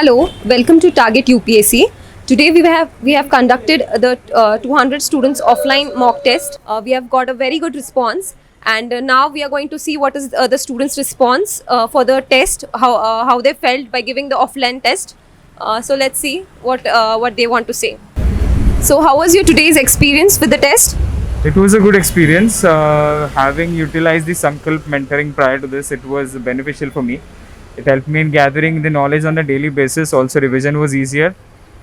Hello, welcome to Target UPSC. Today we have conducted the 200 students offline mock test. We have got a very good response, and now we are going to see what is the students' response for the test, how they felt by giving the offline test. So let's see what they want to say. So how was your today's experience with the test? It was a good experience. Having utilized the Sankalp mentoring prior to this, it was beneficial for me. It helped me in gathering the knowledge on a daily basis. Also, revision was easier.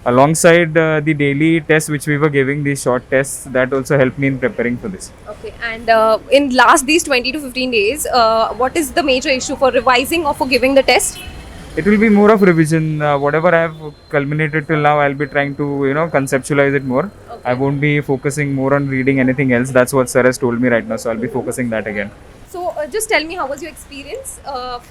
Alongside the daily tests which we were giving, these short tests, that also helped me in preparing for this. Okay, and in last these 20 to 15 days, what is the major issue for revising or for giving the test? It will be more of revision. Whatever I have culminated till now, I'll be trying to conceptualize it more. Okay. I won't be focusing more on reading anything else. That's what sir has told me right now. So I'll be focusing that again. So just tell me, how was your experience of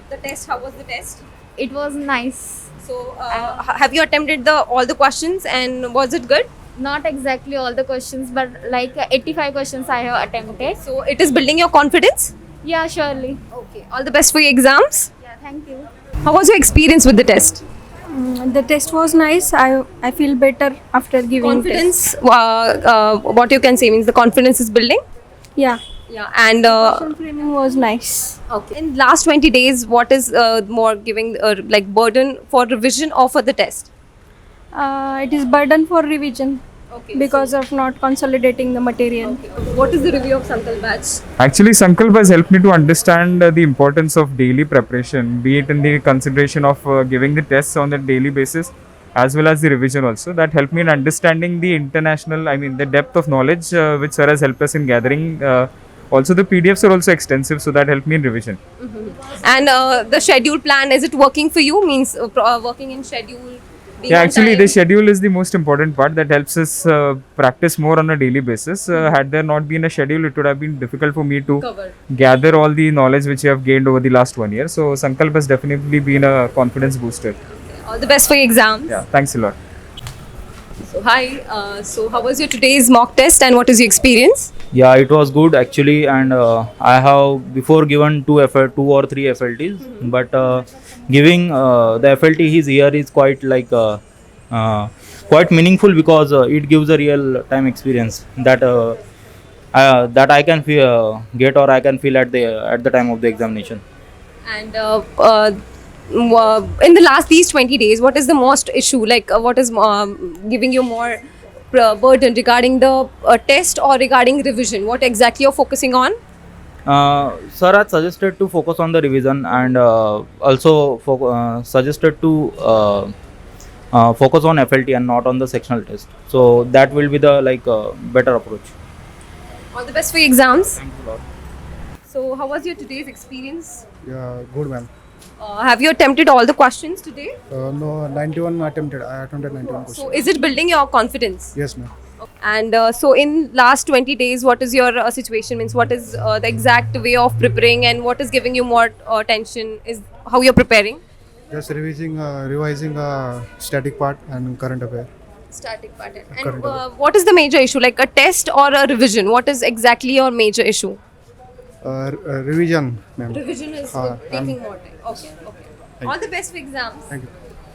the test? How was the test? It was nice. So have you attempted all the questions and was it good? Not exactly all the questions, but like 85 questions I have attempted. So it is building your confidence? Yeah, surely. Okay. All the best for your exams. Yeah, thank you. How was your experience with the test? The test was nice. I feel better after giving test. Confidence, what you can say means the confidence is building? Yeah. Yeah. And Question framing was nice. okay. In last 20 days, what is more giving like burden for revision or for the test? It is burden for revision Okay. because of not consolidating the material. What is the review of Sankalp batch? Actually, Sankalp has helped me to understand the importance of daily preparation, be it in the consideration of giving the tests on a daily basis, as well as the revision also. That helped me in understanding the the depth of knowledge which sir has helped us in gathering. Also, the PDFs are also extensive, so that helped me in revision. And the schedule plan, is it working for you? Means working in schedule? being Yeah, on actually, time? the schedule is the most important part that helps us practice more on a daily basis. Had there not been a schedule, it would have been difficult for me to Cover. gather all the knowledge which I have gained over the last 1 year. So, Sankalp has definitely been a confidence booster. All the best for your exams. Yeah, thanks a lot. So hi. So how was your today's mock test and what is your experience? Yeah, it was good actually, and I have before given two or three FLTs, but giving the FLT here is quite quite meaningful because it gives a real time experience that that I can get or I can feel at the time of the examination. And in the last these 20 days, what is the most issue? Like what is giving you more burden regarding the test or regarding revision? What exactly you're focusing on? Sir had suggested to focus on the revision and also suggested to focus on FLT and not on the sectional test. So that will be the better approach. All the best for your exams. Thank you a lot. So how was your today's experience? Yeah, good ma'am. Have you attempted all the questions today? No, 91 attempted. I attempted 91 So questions. is it building your confidence? Yes, ma'am. And so in last 20 days, what is your situation? Means what is the exact way of preparing and what is giving you more tension? Is how you're preparing? Just revising static part and current affair. Static pattern. Current And what is the major issue? Like a test or a revision? What is exactly your major issue? Revision, ma'am. Revision is taking more time. Okay, okay. All the best for exams. Thank you.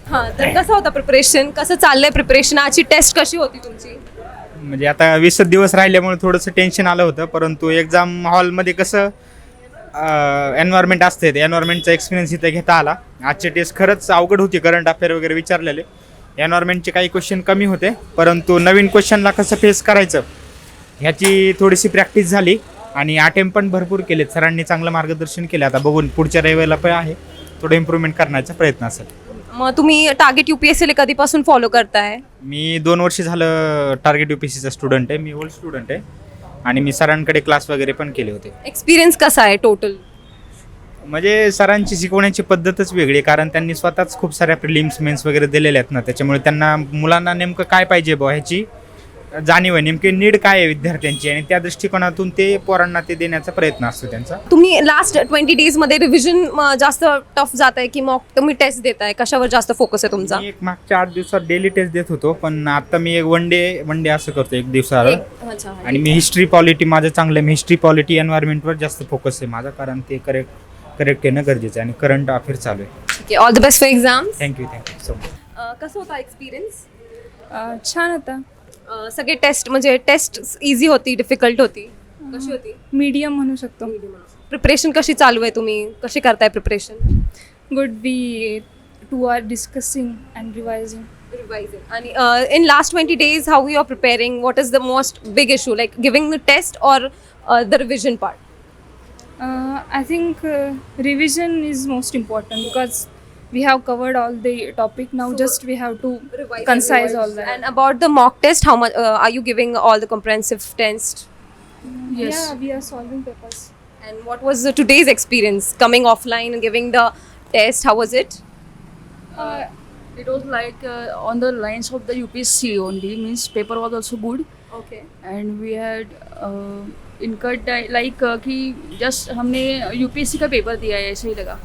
हां, तर कसं होतं preparation? कसं चाललंय preparation? आजची test कशी होती तुमची? म्हणजे आता 20 दिवस राहिल्यामुळे थोडंसं टेन्शन आलं होतं, परंतु एक्झाम हॉलमध्ये कसं एन्व्हायरमेंट असते, ते एन्व्हायरमेंटचा एक्सपिरियन्स इथं घेता आला. आजची टेस्ट खरंच अवघड होती, करंट अफेअर वगैरे विचारलेले. एन्व्हायरमेंटचे काही क्वेश्चन कमी होते, परंतु नवीन क्वेश्चनला कसं फेस करायचं ह्याची थोडीशी प्रॅक्टिस झाली आणि अटेम्प्ट पण भरपूर केलेत. सरांनी चांगलं मार्गदर्शन केलं. आता बघून पुढच्या रविवारला पण आहे थोडं इम्प्रूव्हमेंट करण्याचा प्रयत्न असेल. मग तुम्ही टार्गेट UPSC कधीपासून फॉलो करताय? मी 2 वर्ष झालं टार्गेट UPSCचा स्टुडंट आहे. मी ओल्ड स्टुडंट आहे आणि मी सरांकडे क्लास वगैरे पण केले होते. एक्सपिरियन्स कसा आहे टोटल? म्हणजे सरांची शिकवण्याची पद्धतच वेगळी आहे, कारण त्यांनी स्वतःच खूप साऱ्या प्रिलिम्स मेन्स वगैरे दिलेल्या आहेत ना, त्याच्यामुळे त्यांना मुलांना नेमकं काय पाहिजे बुवा ह्याची जाणीव आहे, नेमकी नीड काय आहे विद्यार्थ्यांची, आणि त्या दृष्टिकोनातून ते पोरांना ते देण्याचा प्रयत्न असतो त्यांचा. तुम्ही लास्ट 20 डेज मध्ये रिव्हिजन जास्त टफ जात आहे की मॉक तुम्ही टेस्ट देताय? कशावर जास्त फोकस आहे तुमचा? मी एक मागच्या 8 दिवसात डेली टेस्ट देत होतो, पण आता मी एक वन डे असं करतो, एक दिवसाला. अच्छा. आणि मी हिस्ट्री पॉलिटी माझं चांगलं आहे. मी हिस्ट्री पॉलिटी एन्व्हायरमेंटवर जास्त फोकस आहे माझा, कारण ते करेक्ट येणं गरजेचं आहे आणि करंट अफेअर चालू आहे. ठीक आहे, all the best for exams. Thank you so much. कसं होता एक्सपिरियन्स? छान होता. सगळे टेस्ट म्हणजे टेस्ट इझी होती, डिफिकल्ट होती, कशी होती? मीडियम म्हणू शकतो. प्रिपरेशन कशी चालू आहे, तुम्ही कशी करताय preparation? Good. We 2 are discussing and revising. Revising. And in last 20 days, how you are preparing? What is the most big issue, like giving the test or the revision part? I think revision is most important because we have covered all the topic. Now just we have to concise all that. And about the mock test, how much are you giving all the comprehensive test? Yes. Yeah, we are solving papers. And what was today's experience coming offline and giving the test? How was it? It was like on the lines of the UPSC only, means paper was also good, Okay. and we had incurred like कि just हमने UPSC का paper दिया है, ऐसे ही लगा.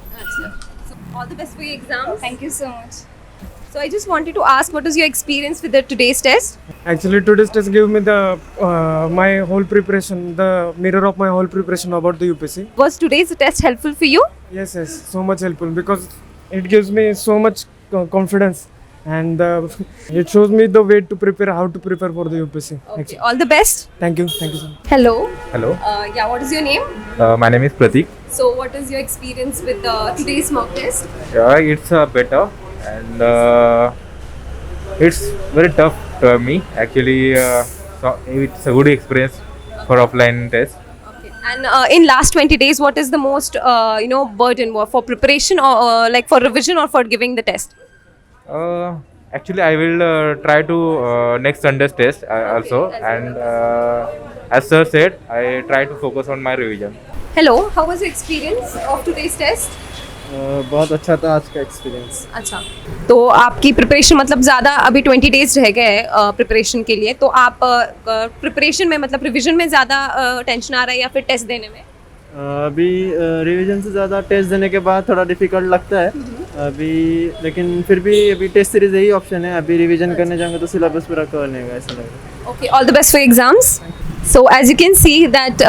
So all the best for your exams. Thank you so much. So I just wanted to ask, what is your experience with the today's test? Actually, today's test gave me the my whole preparation, the mirror of my whole preparation about the UPSC. Was today's test helpful for you? Yes, so much helpful because it gives me so much confidence and it shows me the way to prepare, how to prepare for the UPSC. Okay. All the best. Thank you so much. Hello. Hello, Yeah. What is your name? my name is Pratik. So what is your experience with today's mock test? Yeah, it's better and it's very tough to me actually. So it's a good experience for offline test. Okay. And in last 20 days, what is the most burden for preparation or like for revision or for giving the test? Actually, I will try to next Sunday's test also, and as sir said, I try to focus on my revision. Hello. How was your experience of today's test? बहुत अच्छा था आज का experience. अच्छा, तो आपकी preparation मतलब ज़्यादा अभी 20 डेज रह गए हैं प्रिपरेशन के लिए, तो आप प्रिपरेशन में मतलब रिवीजन में ज़्यादा टेंशन आ रहा है या फिर टेस्ट देने में? अभी रिवीजन से ज़्यादा टेस्ट देने के बाद थोड़ा डिफिकल्ट लगता है अभी, लेकिन फिर भी अभी टेस्ट सीरीज यही ऑप्शन है. अभी रिवीजन करने जाएंगे तो सिलेबस पूरा कवर नहीं होगा, ऐसा लग रहा है. Okay, all the best for your exams. So as you can see that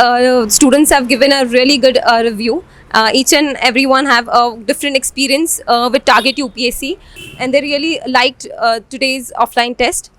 students have given a really good review. Each and everyone have a different experience with Target UPSC, and they really liked today's offline test.